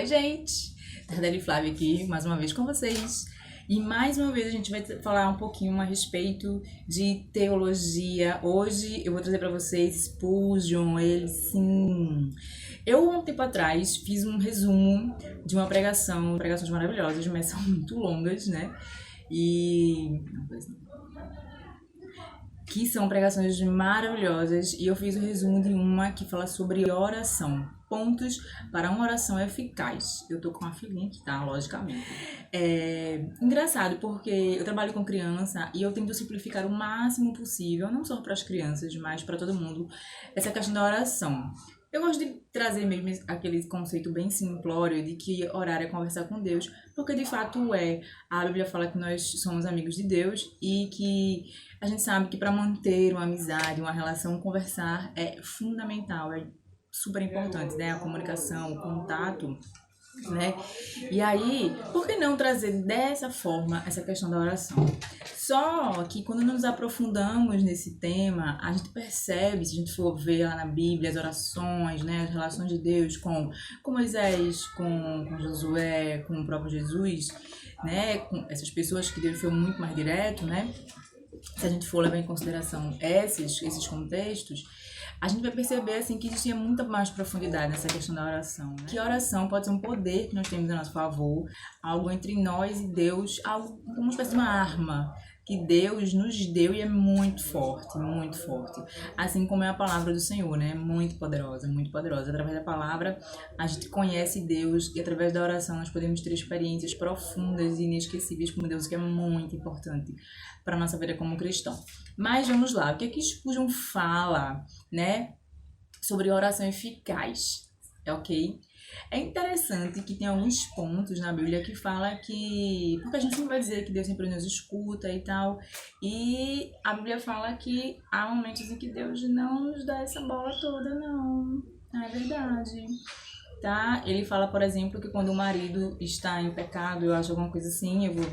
Oi, gente! Tardelli Flávia aqui, mais uma vez com vocês. E mais uma vez a gente vai falar um pouquinho a respeito de teologia. Hoje eu vou trazer para vocês Spurgeon, ele sim. Eu, um tempo atrás, fiz um resumo de uma pregação, pregações maravilhosas, mas são muito longas, né? Que são pregações maravilhosas, e eu fiz o resumo de uma que fala sobre oração. Pontos para uma oração eficaz. Eu tô com uma filhinha aqui, tá? Logicamente. É engraçado porque eu trabalho com criança e eu tento simplificar o máximo possível, não só para as crianças, mas para todo mundo, essa questão da oração. Eu gosto de trazer mesmo aquele conceito bem simplório de que orar é conversar com Deus, porque de fato é. A Bíblia fala que nós somos amigos de Deus e que a gente sabe que para manter uma amizade, uma relação, conversar é fundamental, é super importante, né? A comunicação, o contato, né? E aí, por que não trazer dessa forma essa questão da oração? Só que quando nos aprofundamos nesse tema, a gente percebe, se a gente for ver lá na Bíblia, as orações, né, as relações de Deus com Moisés, com Josué, com o próprio Jesus, né, com essas pessoas que Deus foi muito mais direto, né? Se a gente for levar em consideração esses contextos, a gente vai perceber assim que existia muita mais profundidade nessa questão da oração, né? Que a oração pode ser um poder que nós temos a nosso favor, algo entre nós e Deus, algo como uma espécie de uma arma que Deus nos deu e é muito forte, muito forte. Assim como é a palavra do Senhor, né? Muito poderosa, muito poderosa. Através da palavra a gente conhece Deus e através da oração nós podemos ter experiências profundas e inesquecíveis com Deus, que é muito importante para a nossa vida como cristão. Mas vamos lá, o que é que Spurgeon fala, né, sobre oração eficaz, ok? É interessante que tem alguns pontos na Bíblia que fala que... Porque a gente sempre vai dizer que Deus sempre nos escuta e tal, e a Bíblia fala que há momentos em que Deus não nos dá essa bola toda, não. Não é verdade. Tá? Ele fala, por exemplo, que quando o marido está em pecado, eu acho alguma coisa assim, eu vou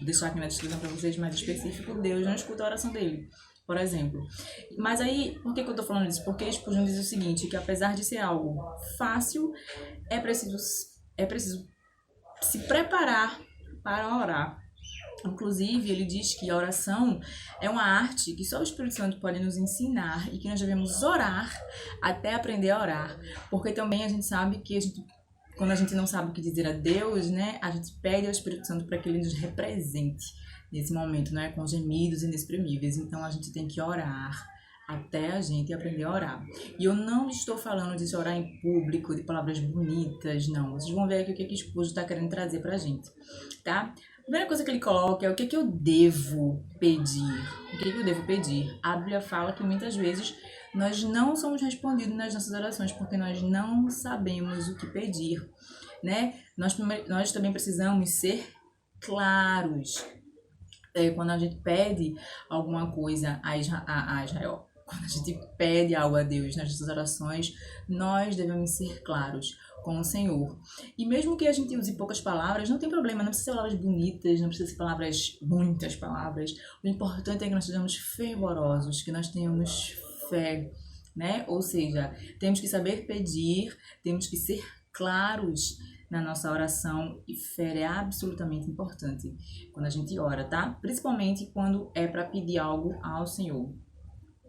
deixar aqui na descrição para vocês mais específico, Deus não escuta a oração dele, por exemplo. Mas aí, por que eu tô falando disso? Porque Spurgeon diz o seguinte, que apesar de ser algo fácil, é preciso se preparar para orar. Inclusive, ele diz que a oração é uma arte que só o Espírito Santo pode nos ensinar e que nós devemos orar até aprender a orar. Porque também a gente sabe que quando a gente não sabe o que dizer a Deus, né, a gente pede ao Espírito Santo para que ele nos represente nesse momento, né, com gemidos inexprimíveis. Então a gente tem que orar até a gente aprender a orar. E eu não estou falando de orar em público, de palavras bonitas, não. Vocês vão ver aqui o que Spurgeon está querendo trazer pra gente, tá? A primeira coisa que ele coloca é o que eu devo pedir. O que eu devo pedir? A Bíblia fala que muitas vezes nós não somos respondidos nas nossas orações porque nós não sabemos o que pedir, né? Nós também precisamos ser claros. Quando a gente pede alguma coisa a Israel, quando a gente pede algo a Deus nas nossas orações, nós devemos ser claros com o Senhor. E mesmo que a gente use poucas palavras, não tem problema, não precisa ser palavras bonitas, não precisa ser muitas palavras. O importante é que nós sejamos fervorosos, que nós tenhamos fé, né? Ou seja, temos que saber pedir, temos que ser claros na nossa oração, e fé é absolutamente importante quando a gente ora, tá? Principalmente quando é para pedir algo ao Senhor.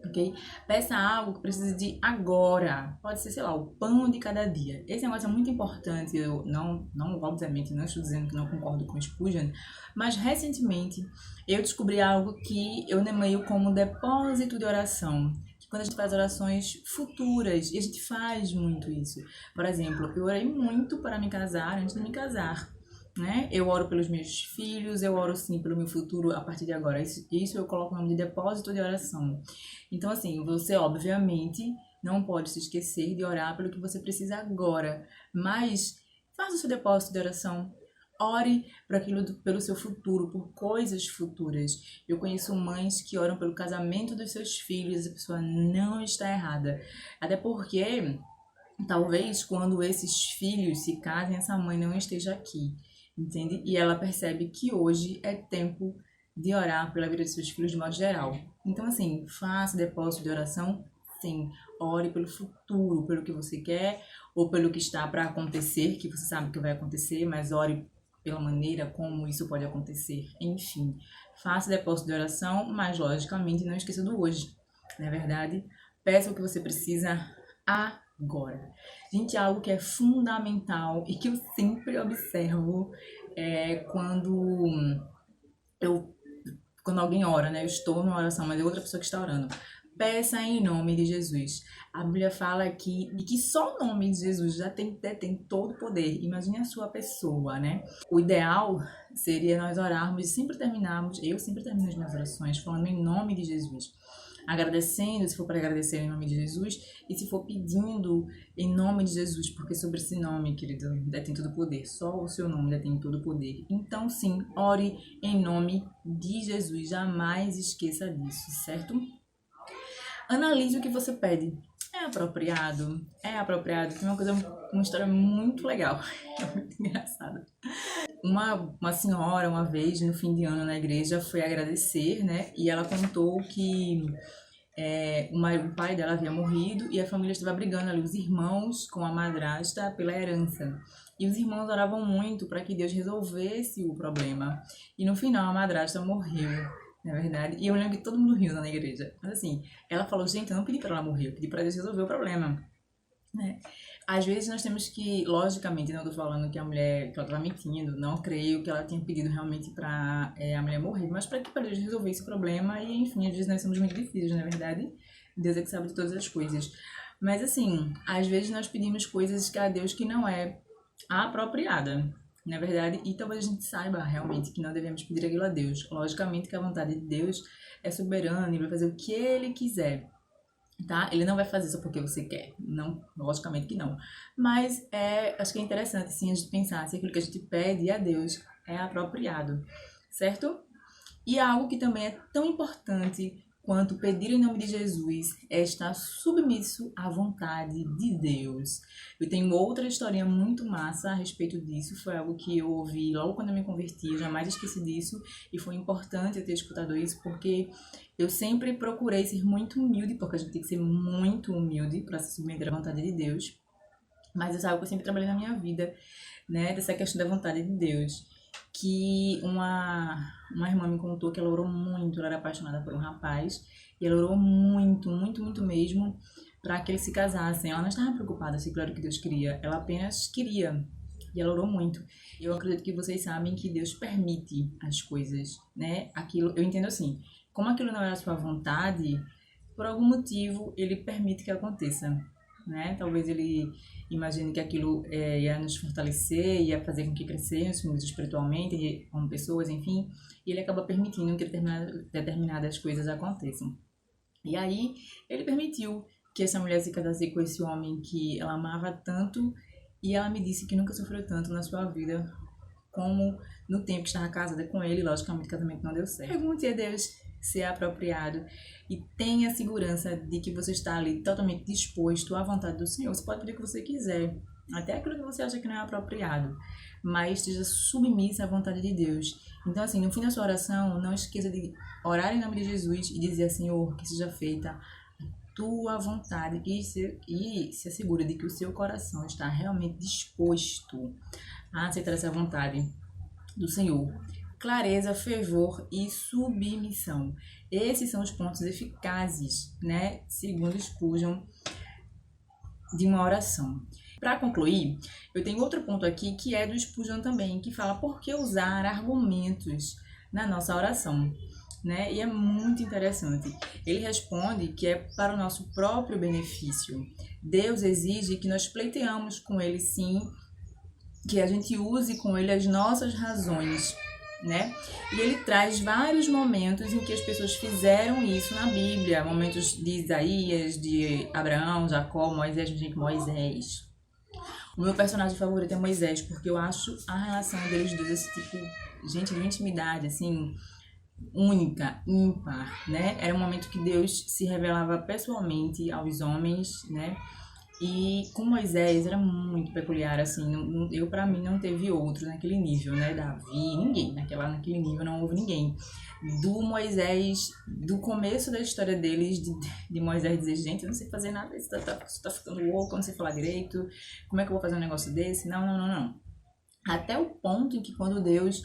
Ok? Peça algo que precisa de agora. Pode ser, sei lá, o pão de cada dia. Esse negócio é muito importante. Eu obviamente, não estou dizendo que não concordo com o Spurgeon, mas recentemente eu descobri algo que eu nomeio como depósito de oração. Quando a gente faz orações futuras, e a gente faz muito isso. Por exemplo, eu orei muito para me casar antes de me casar, né? Eu oro pelos meus filhos, eu oro sim pelo meu futuro a partir de agora. Isso eu coloco o nome de depósito de oração. Então, assim, você obviamente não pode se esquecer de orar pelo que você precisa agora, mas faça o seu depósito de oração. Ore pelo seu futuro, por coisas futuras. Eu conheço mães que oram pelo casamento dos seus filhos, a pessoa não está errada. Até porque, talvez, quando esses filhos se casem, essa mãe não esteja aqui, entende? E ela percebe que hoje é tempo de orar pela vida de seus filhos de modo geral. Então, assim, faça depósito de oração, sim. Ore pelo futuro, pelo que você quer, ou pelo que está para acontecer, que você sabe que vai acontecer, mas ore pela maneira como isso pode acontecer. Enfim, faça depósito de oração, mas logicamente não esqueça do hoje, não é verdade? Peça o que você precisa agora. Gente, algo que é fundamental e que eu sempre observo é quando alguém ora, né? Eu estou numa oração, mas é outra pessoa que está orando. Peça em nome de Jesus. A Bíblia fala aqui de que só o nome de Jesus já detém todo o poder. Imagine a sua pessoa, né? O ideal seria nós orarmos e sempre terminarmos, eu sempre termino as minhas orações falando em nome de Jesus. Agradecendo, se for para agradecer em nome de Jesus, e se for pedindo em nome de Jesus, porque sobre esse nome, querido, detém todo o poder, só o seu nome detém todo o poder. Então, sim, ore em nome de Jesus, jamais esqueça disso, certo? Analise o que você pede. É apropriado? É apropriado. Tem uma história muito legal, é muito engraçada. Uma senhora, uma vez, no fim de ano na igreja, foi agradecer, né? E ela contou que o pai dela havia morrido e a família estava brigando ali, os irmãos com a madrasta pela herança. E os irmãos oravam muito para que Deus resolvesse o problema. E no final a madrasta morreu, na verdade. E eu lembro que todo mundo riu na igreja. Mas assim, ela falou, gente, eu não pedi para ela morrer, eu pedi para Deus resolver o problema, né? Às vezes nós temos que, logicamente, não estou falando que a mulher, que ela estava mentindo, não creio que ela tinha pedido realmente para a mulher morrer, mas para que para Deus resolver esse problema e, enfim, às vezes nós somos muito difíceis, na verdade. Deus é que sabe de todas as coisas. Mas assim, às vezes nós pedimos coisas a Deus que não é apropriada, na verdade, e talvez a gente saiba realmente que não devemos pedir aquilo a Deus. Logicamente que a vontade de Deus é soberana e vai fazer o que Ele quiser. Tá? Ele não vai fazer só porque você quer, não, logicamente que não. Mas acho que é interessante sim a gente pensar se aquilo que a gente pede a Deus é apropriado, certo? E algo que também é tão importante quanto pedir em nome de Jesus é estar submisso à vontade de Deus. Eu tenho outra historinha muito massa a respeito disso, foi algo que eu ouvi logo quando eu me converti, eu jamais esqueci disso, e foi importante eu ter escutado isso, porque eu sempre procurei ser muito humilde, porque a gente tem que ser muito humilde para se submeter à vontade de Deus, mas isso é algo que eu sempre trabalhei na minha vida, né, dessa questão da vontade de Deus. Que uma irmã me contou que ela orou muito, ela era apaixonada por um rapaz, e ela orou muito, muito, muito mesmo para que eles se casassem. Ela não estava preocupada se aquilo era o que Deus queria, ela apenas queria, e ela orou muito. Eu acredito que vocês sabem que Deus permite as coisas, né? Aquilo, eu entendo assim, como aquilo não é a sua vontade, por algum motivo ele permite que aconteça, né? Talvez ele imagine que aquilo ia nos fortalecer, ia fazer com que crescêssemos espiritualmente, como pessoas, enfim, e ele acaba permitindo que determinadas coisas aconteçam. E aí, ele permitiu que essa mulher se casasse com esse homem que ela amava tanto, e ela me disse que nunca sofreu tanto na sua vida como no tempo que estava casada com ele. Logicamente, o casamento não deu certo. Pergunte a Deus se é apropriado e tenha segurança de que você está ali totalmente disposto à vontade do Senhor. Você pode pedir o que você quiser, até aquilo que você acha que não é apropriado, mas esteja submissa à vontade de Deus. Então, assim, no fim da sua oração, não esqueça de orar em nome de Jesus e dizer, Senhor, que seja feita a tua vontade, e se assegure de que o seu coração está realmente disposto a aceitar essa vontade do Senhor. Clareza, fervor e submissão. Esses são os pontos eficazes, né? Segundo Spurgeon, de uma oração. Para concluir, eu tenho outro ponto aqui que é do Spurgeon também, que fala por que usar argumentos na nossa oração, né? E é muito interessante. Ele responde que é para o nosso próprio benefício. Deus exige que nós pleiteamos com Ele, sim, que a gente use com Ele as nossas razões, né? E ele traz vários momentos em que as pessoas fizeram isso na Bíblia, momentos de Isaías, de Abraão, Jacó, Moisés. O meu personagem favorito é Moisés, porque eu acho a relação deles dois, esse tipo, gente, de intimidade, assim, única, ímpar, né? Era um momento que Deus se revelava pessoalmente aos homens, né? E com Moisés era muito peculiar, assim, pra mim não teve outro naquele nível, né? Davi, ninguém, naquele nível não houve ninguém. Do Moisés, do começo da história deles, de Moisés dizer, gente, eu não sei fazer nada, você tá ficando louco, eu não sei falar direito, como é que eu vou fazer um negócio desse? Não, não, não, não. Até o ponto em que quando Deus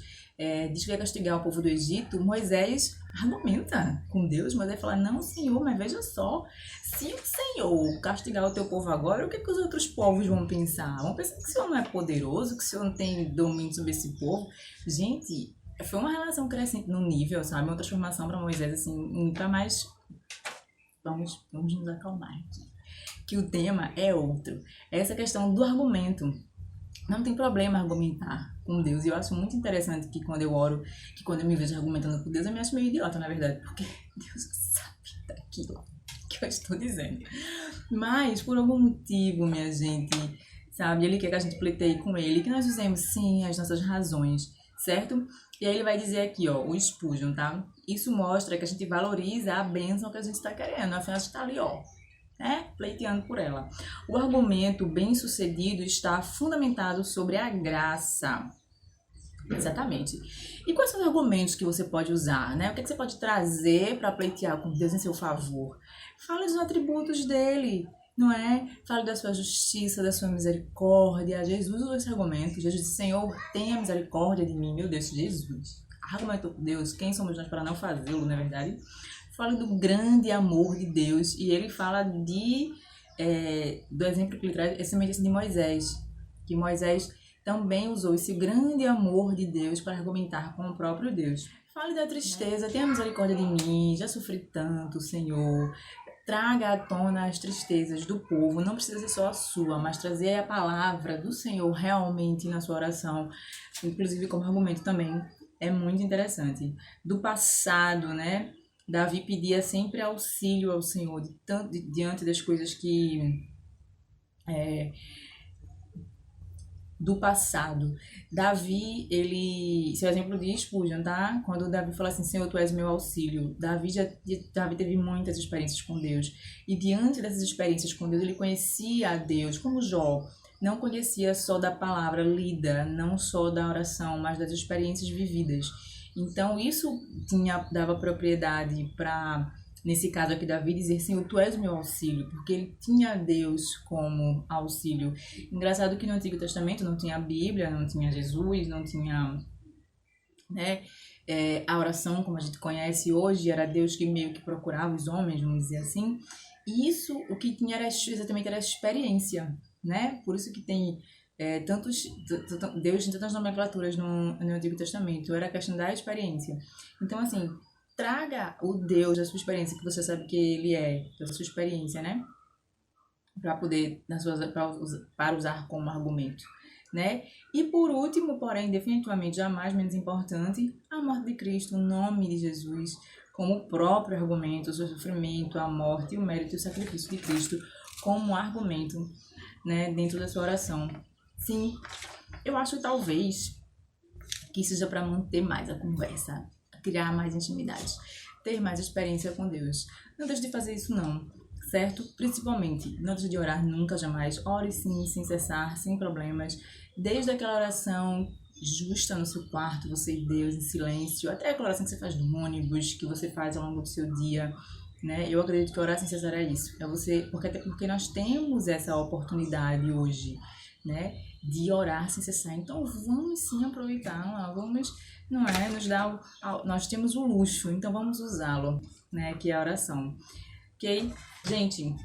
diz que vai castigar o povo do Egito, Moisés argumenta com Deus. Moisés fala, não, Senhor, mas veja só, se o Senhor castigar o teu povo agora, o que, que os outros povos vão pensar? Vão pensar que o Senhor não é poderoso, que o Senhor não tem domínio sobre esse povo. Gente, foi uma relação crescente no nível, sabe? Uma transformação para Moisés, assim, para mais... Vamos nos acalmar aqui. Que o tema é outro. Essa questão do argumento. Não tem problema argumentar com Deus. E eu acho muito interessante que quando eu oro, que quando eu me vejo argumentando com Deus, eu me acho meio idiota, na verdade. Porque Deus sabe daquilo que eu estou dizendo. Mas, por algum motivo, minha gente, sabe? Ele quer que a gente pleiteie com ele, que nós usemos, sim, as nossas razões, certo? E aí ele vai dizer aqui, ó, o Spurgeon, tá? Isso mostra que a gente valoriza a bênção que a gente está querendo. Afinal, a gente está ali, ó, pleiteando por ela. O argumento bem-sucedido está fundamentado sobre a graça. Exatamente. E quais são os argumentos que você pode usar, né? O que você pode trazer para pleitear com Deus em seu favor? Fale dos atributos dele, não é? Fale da sua justiça, da sua misericórdia. Jesus usou esse argumento. Jesus disse, Senhor, tenha misericórdia de mim. Meu Deus, Jesus. Argumentou com Deus. Quem somos nós para não fazê-lo, não é verdade? Fala do grande amor de Deus e ele fala do exemplo que ele traz, é semelhança de Moisés, que Moisés também usou esse grande amor de Deus para argumentar com o próprio Deus. Fale da tristeza, tenha misericórdia de mim, já sofri tanto, Senhor. Traga à tona as tristezas do povo, não precisa ser só a sua, mas trazer a palavra do Senhor realmente na sua oração, inclusive como argumento também, é muito interessante. Do passado, né? Davi pedia sempre auxílio ao Senhor diante das coisas do passado. Davi, esse é o exemplo de Spurgeon, tá? Quando Davi fala assim, Senhor, tu és meu auxílio. Davi teve muitas experiências com Deus. E diante dessas experiências com Deus, ele conhecia a Deus, como Jó. Não conhecia só da palavra lida, não só da oração, mas das experiências vividas. Então, isso dava propriedade para, nesse caso aqui, Davi dizer, Senhor, tu és o meu auxílio, porque ele tinha Deus como auxílio. Engraçado que no Antigo Testamento não tinha a Bíblia, não tinha Jesus, não tinha, né, a oração como a gente conhece hoje, era Deus que meio que procurava os homens, vamos dizer assim. E isso, o que tinha exatamente era a experiência, né? Por isso que tem... Deus tem tantas nomenclaturas no Antigo Testamento, era a questão da experiência. Então, assim, traga o Deus da sua experiência, que você sabe que ele é, da sua experiência, né? Para poder, para usar como argumento, né? E por último, porém, definitivamente jamais menos importante, a morte de Cristo, o nome de Jesus, como o próprio argumento, o seu sofrimento, a morte, o mérito e o sacrifício de Cristo como argumento, né, dentro da sua oração. Sim, eu acho talvez que seja para manter mais a conversa, criar mais intimidade, ter mais experiência com Deus. Não deixe de fazer isso não, certo? Principalmente, não deixe de orar nunca, jamais. Ore sim, sem cessar, sem problemas. Desde aquela oração justa no seu quarto, você e Deus, em silêncio, até aquela oração que você faz no ônibus, que você faz ao longo do seu dia, né? Eu acredito que orar sem cessar é isso. É você, até porque nós temos essa oportunidade hoje, né, de orar sem cessar. Então vamos sim aproveitar, vamos, não é, nós temos o luxo, então vamos usá-lo, né, que é a oração. Ok? Gente,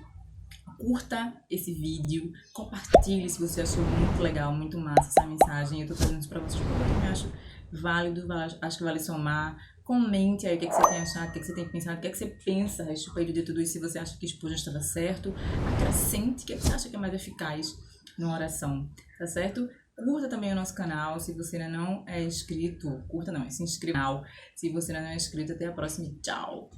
curta esse vídeo, compartilhe se você achou muito legal, muito massa essa mensagem. Eu tô trazendo isso pra vocês porque eu também acho válido, acho que vale somar. Comente aí o que você tem achado, o que você tem pensado, o que você pensa a respeito de tudo isso, se você acha que Spurgeon estava certo. Acrescente o que você acha que é mais eficaz numa oração, tá certo? Curta também o nosso canal, se você ainda não é inscrito, se inscreva no canal, se você ainda não é inscrito, até a próxima, tchau!